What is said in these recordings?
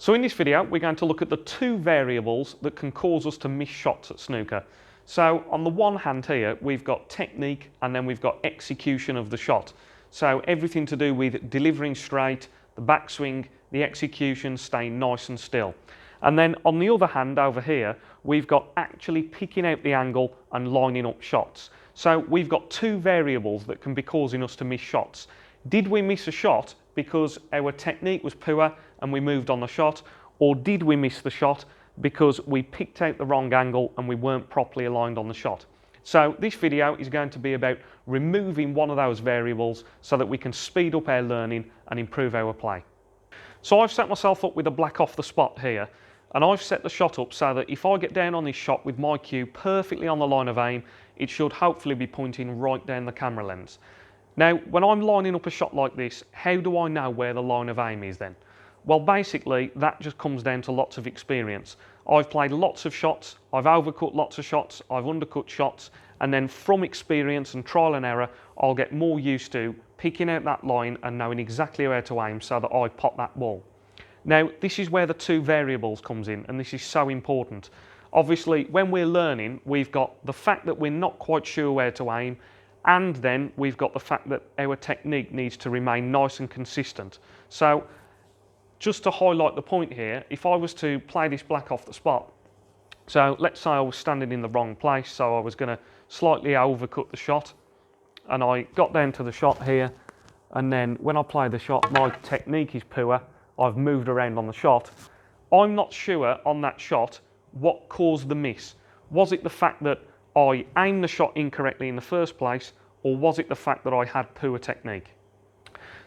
So in this video, we're going to look at the two variables that can cause us to miss shots at snooker. So on the one hand here, we've got technique and then we've got execution of the shot. So everything to do with delivering straight, the backswing, the execution, staying nice and still. And then on the other hand over here, we've got actually picking out the angle and lining up shots. So we've got two variables that can be causing us to miss shots. Did we miss a shot because our technique was poor and we moved on the shot, or did we miss the shot because we picked out the wrong angle and we weren't properly aligned on the shot? So this video is going to be about removing one of those variables so that we can speed up our learning and improve our play. So I've set myself up with a black off the spot here, and I've set the shot up so that if I get down on this shot with my cue perfectly on the line of aim, it should hopefully be pointing right down the camera lens. Now, when I'm lining up a shot like this, how do I know where the line of aim is then? Well, basically, that just comes down to lots of experience. I've played lots of shots, I've overcut lots of shots, I've undercut shots, and then from experience and trial and error, I'll get more used to picking out that line and knowing exactly where to aim so that I pot that ball. Now, this is where the two variables comes in, and this is so important. Obviously, when we're learning, we've got the fact that we're not quite sure where to aim, and then we've got the fact that our technique needs to remain nice and consistent. So, just to highlight the point here, if I was to play this black off the spot, so let's say I was standing in the wrong place, so I was going to slightly overcut the shot, and I got down to the shot here, and then when I play the shot, my technique is poor, I've moved around on the shot. I'm not sure on that shot what caused the miss. Was it the fact that I aimed the shot incorrectly in the first place, or was it the fact that I had poor technique?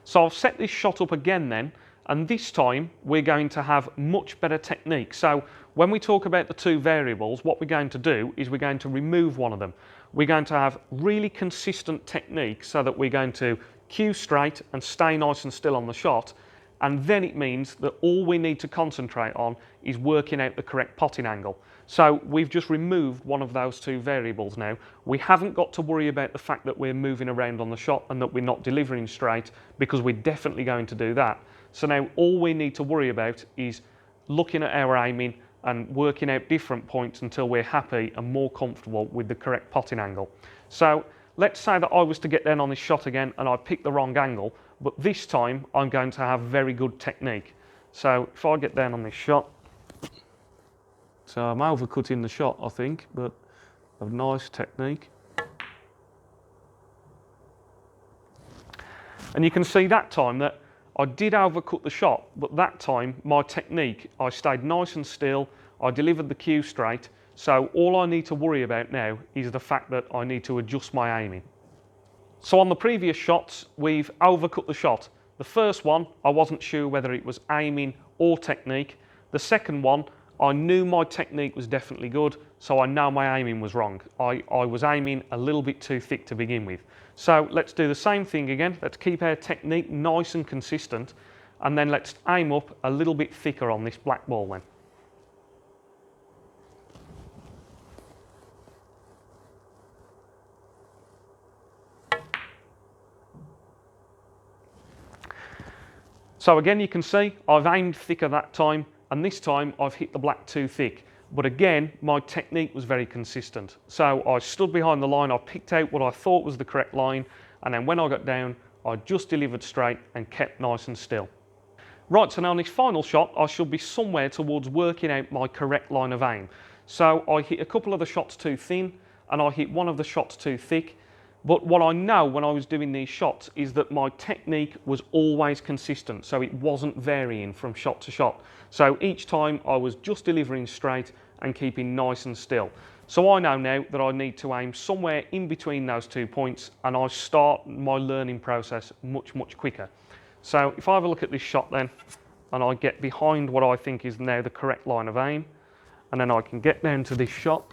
So I've set this shot up again then, and this time we're going to have much better technique. So when we talk about the two variables, what we're going to do is we're going to remove one of them. We're going to have really consistent technique so that we're going to cue straight and stay nice and still on the shot, and then it means that all we need to concentrate on is working out the correct potting angle. So we've just removed one of those two variables now. We haven't got to worry about the fact that we're moving around on the shot and that we're not delivering straight, because we're definitely going to do that. So now all we need to worry about is looking at our aiming and working out different points until we're happy and more comfortable with the correct potting angle. So let's say that I was to get down on this shot again and I picked the wrong angle, but this time I'm going to have very good technique. So if I get down on this shot, so I'm overcutting the shot, I think, but a nice technique. And you can see that time that I did overcut the shot, but that time my technique, I stayed nice and still, I delivered the cue straight, so all I need to worry about now is the fact that I need to adjust my aiming. So on the previous shots, we've overcut the shot. The first one, I wasn't sure whether it was aiming or technique. The second one, I knew my technique was definitely good, so I know my aiming was wrong. I was aiming a little bit too thick to begin with. So let's do the same thing again. Let's keep our technique nice and consistent, and then let's aim up a little bit thicker on this black ball then. So again, you can see I've aimed thicker that time, and this time I've hit the black too thick. But again, my technique was very consistent. So I stood behind the line, I picked out what I thought was the correct line, and then when I got down, I just delivered straight and kept nice and still. Right, so now on this final shot, I should be somewhere towards working out my correct line of aim. So I hit a couple of the shots too thin, and I hit one of the shots too thick. But what I know when I was doing these shots is that my technique was always consistent, so it wasn't varying from shot to shot. So each time I was just delivering straight and keeping nice and still. So I know now that I need to aim somewhere in between those 2 points, and I start my learning process much quicker. So if I have a look at this shot then, and I get behind what I think is now the correct line of aim, and then I can get down to this shot.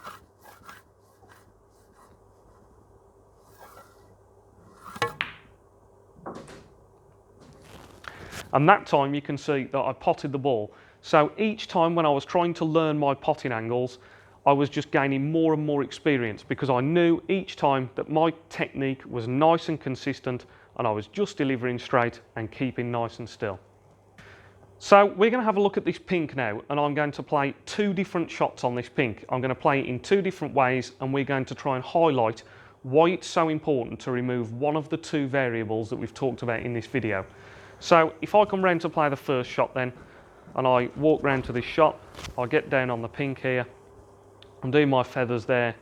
And that time you can see that I potted the ball. So each time when I was trying to learn my potting angles, I was just gaining more and more experience, because I knew each time that my technique was nice and consistent and I was just delivering straight and keeping nice and still. So we're going to have a look at this pink now, and I'm going to play 2 different shots on this pink. I'm going to play it in 2 different ways, and we're going to try and highlight why it's so important to remove one of the 2 variables that we've talked about in this video. So if I come round to play the first shot then, and I walk round to this shot, I get down on the pink here, I'm doing my feathers there,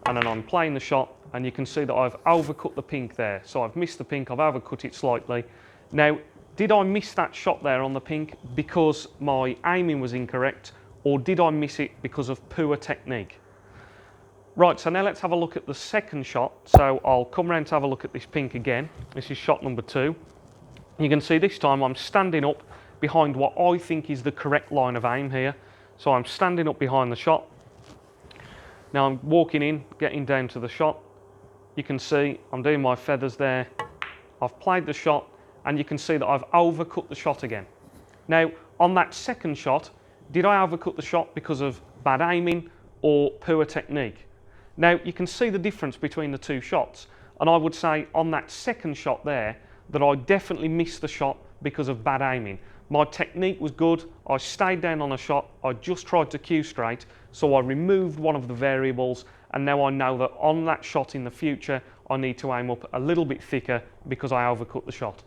and then I'm playing the shot, and you can see that I've overcut the pink there. So I've missed the pink, I've overcut it slightly. Now, did I miss that shot there on the pink because my aiming was incorrect, or did I miss it because of poor technique? Right, so now let's have a look at the second shot. So I'll come round to have a look at this pink again. This is shot number 2. You can see this time I'm standing up behind what I think is the correct line of aim here. So I'm standing up behind the shot. Now I'm walking in, getting down to the shot. You can see I'm doing my feathers there. I've played the shot, and you can see that I've overcut the shot again. Now, on that second shot, did I overcut the shot because of bad aiming or poor technique? Now, you can see the difference between the 2 shots, and I would say on that second shot there that I definitely missed the shot because of bad aiming. My technique was good, I stayed down on a shot, I just tried to cue straight, so I removed one of the variables, and now I know that on that shot in the future, I need to aim up a little bit thicker because I overcut the shot.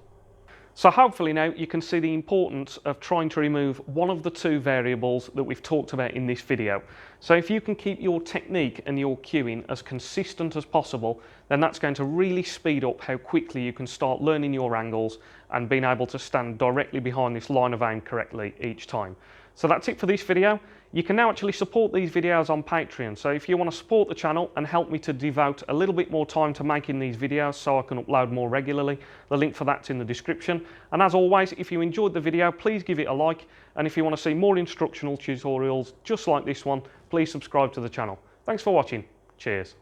So hopefully now you can see the importance of trying to remove one of the 2 variables that we've talked about in this video. So if you can keep your technique and your cueing as consistent as possible, then that's going to really speed up how quickly you can start learning your angles and being able to stand directly behind this line of aim correctly each time. So that's it for this video. You can now actually support these videos on Patreon. So if you want to support the channel and help me to devote a little bit more time to making these videos so I can upload more regularly, the link for that's in the description. And as always, if you enjoyed the video, please give it a like. And if you want to see more instructional tutorials just like this one, please subscribe to the channel. Thanks for watching. Cheers.